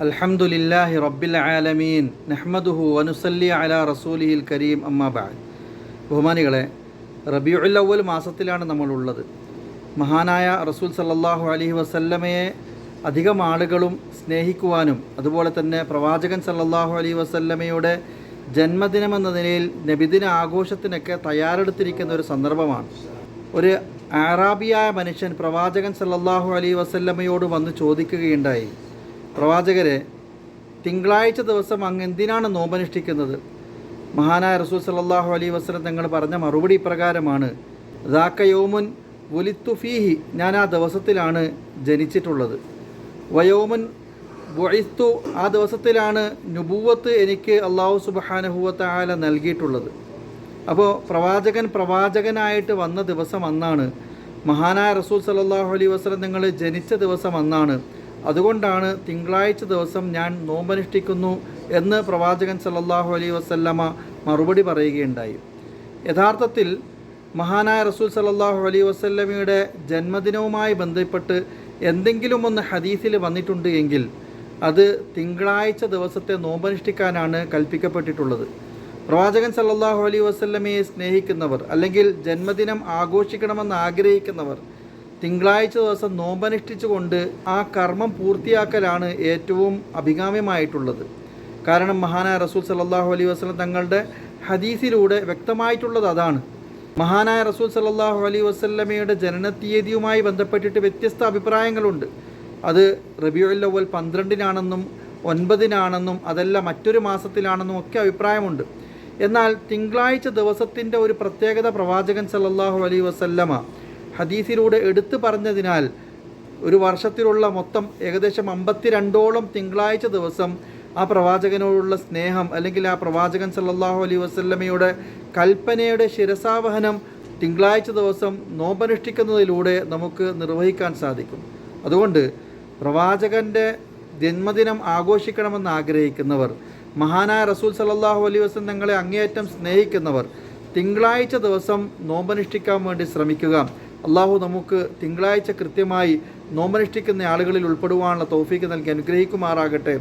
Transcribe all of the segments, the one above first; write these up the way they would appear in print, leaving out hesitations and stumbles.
അൽഹംദുലില്ലാഹി റബ്ബിൽ ആലമീൻ നഹ്മദുഹു വനുസല്ലി അലാ റസൂലിഹിൽ കരീം അമ്മാ ബഅദ്. ബഹുമാനികളെ, റബീഉൽ അവ്വൽ മാസത്തിലാണ് നമ്മളുള്ളത്. മഹാനായ റസൂൽ സല്ലല്ലാഹു അലൈഹി വസല്ലമയെ അധികം ആളുകളും സ്നേഹിക്കുവാനും അതുപോലെ തന്നെ പ്രവാചകൻ സല്ലല്ലാഹു അലൈഹി വസല്ലമയുടെ ജന്മദിനമെന്ന നിലയിൽ നബിദിന ആഘോഷത്തിനൊക്കെ തയ്യാറെടുത്തിരിക്കുന്ന ഒരു സന്ദർഭമാണ്. ഒരു അറാബിയായ മനുഷ്യൻ പ്രവാചകൻ സല്ലല്ലാഹു അലൈഹി വസല്ലമയോട് വന്ന് ചോദിക്കുകയുണ്ടായി, പ്രവാചകരെ, തിങ്കളാഴ്ച ദിവസം അങ്ങ് എന്തിനാണ് നോമ്പനുഷ്ഠിക്കുന്നത്? മഹാനായ റസൂൽ സല്ലല്ലാഹു അലൈഹി വസല്ലം തങ്ങൾ പറഞ്ഞ മറുപടി ഇപ്രകാരമാണ്: ദാക യൗമുൻ വുലിത്തു ഫീഹി, ഞാൻ ആ ദിവസത്തിലാണ് ജനിച്ചിട്ടുള്ളത്. വയൗമുൻ ബുഇസ്തു, ആ ദിവസത്തിലാണ് നുബുവത്ത് എനിക്ക് അല്ലാഹു സുബ്ഹാനഹു വ തആല നൽകിയിട്ടുള്ളത്. അപ്പോൾ പ്രവാചകനായിട്ട് വന്ന ദിവസം അന്നാണ്. മഹാനായ റസൂൽ സല്ലല്ലാഹു അലൈഹി വസല്ലം തങ്ങൾ ജനിച്ച ദിവസം അന്നാണ്. അതുകൊണ്ടാണ് തിങ്കളാഴ്ച ദിവസം ഞാൻ നോമ്പനുഷ്ഠിക്കുന്നു എന്ന് പ്രവാചകൻ സല്ലല്ലാഹു അലൈഹി വസല്ലമ മറുപടി പറയുകയുണ്ടായി. യഥാർത്ഥത്തിൽ മഹാനായ റസൂൽ സല്ലല്ലാഹു അലൈഹി വസല്ലമയുടെ ജന്മദിനവുമായി ബന്ധപ്പെട്ട് എന്തെങ്കിലും ഒന്ന് ഹദീസിൽ വന്നിട്ടുണ്ട് എങ്കിൽ അത് തിങ്കളാഴ്ച ദിവസത്തെ നോമ്പനുഷ്ഠിക്കാനാണ് കൽപ്പിക്കപ്പെട്ടിട്ടുള്ളത്. പ്രവാചകൻ സല്ലല്ലാഹു അലൈഹി വസല്ലമയെ സ്നേഹിക്കുന്നവർ അല്ലെങ്കിൽ ജന്മദിനം ആഘോഷിക്കണമെന്ന് ആഗ്രഹിക്കുന്നവർ തിങ്കളാഴ്ച ദിവസം നോമ്പനുഷ്ഠിച്ചുകൊണ്ട് ആ കർമ്മം പൂർത്തിയാക്കലാണ് ഏറ്റവും അഭികാമ്യമായിട്ടുള്ളത്. കാരണം മഹാനായ റസൂൽ സല്ലല്ലാഹു അലൈഹി വസല്ലം തങ്ങളുടെ ഹദീസിലൂടെ വ്യക്തമായിട്ടുള്ളത് അതാണ്. മഹാനായ റസൂൽ സല്ലല്ലാഹു അലൈഹി വസല്ലമയുടെ ജനനത്തീയതിയുമായി ബന്ധപ്പെട്ടിട്ട് വ്യത്യസ്ത അഭിപ്രായങ്ങളുണ്ട്. അത് റബീഉൽ അവ്വൽ 12-നാണെന്നും 9-നാണെന്നും അതല്ല മറ്റൊരു മാസത്തിലാണെന്നും ഒക്കെ അഭിപ്രായമുണ്ട്. എന്നാൽ തിങ്കളാഴ്ച ദിവസത്തിൻ്റെ ഒരു പ്രത്യേകത പ്രവാചകൻ സല്ലല്ലാഹു അലൈഹി വസല്ലമ ഹദീസിലൂടെ എടുത്തു പറഞ്ഞതിനാൽ ഒരു വർഷത്തിലുള്ള മൊത്തം ഏകദേശം 52ഓളം തിങ്കളാഴ്ച ദിവസം ആ പ്രവാചകനോടുള്ള സ്നേഹം അല്ലെങ്കിൽ ആ പ്രവാചകൻ സല്ലല്ലാഹു അലൈഹി വസല്ലമയുടെ കൽപ്പനയുടെ ശിരസാവഹനം തിങ്കളാഴ്ച ദിവസം നോമ്പനുഷ്ഠിക്കുന്നതിലൂടെ നമുക്ക് നിർവഹിക്കാൻ സാധിക്കും. അതുകൊണ്ട് പ്രവാചകൻ്റെ ജന്മദിനം ആഘോഷിക്കണമെന്ന് ആഗ്രഹിക്കുന്നവർ, മഹാനായ റസൂൽ സല്ലല്ലാഹു അലൈഹി വസല്ലം തങ്ങളെ അങ്ങേയറ്റം സ്നേഹിക്കുന്നവർ തിങ്കളാഴ്ച ദിവസം നോമ്പനുഷ്ഠിക്കാൻ വേണ്ടി ശ്രമിക്കുക. അള്ളാഹു നമുക്ക് തിങ്കളാഴ്ച കൃത്യമായി നോമ്പനുഷ്ഠിക്കുന്ന ആളുകളിൽ ഉൾപ്പെടുവാനുള്ള തൗഫീക്ക് നൽകി അനുഗ്രഹിക്കുമാറാകട്ടെ.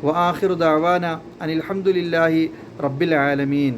വ ആഖിറു ദഅവാന അനിൽ ഹംദുലില്ലാഹി റബ്ബിൽ ആലമീൻ.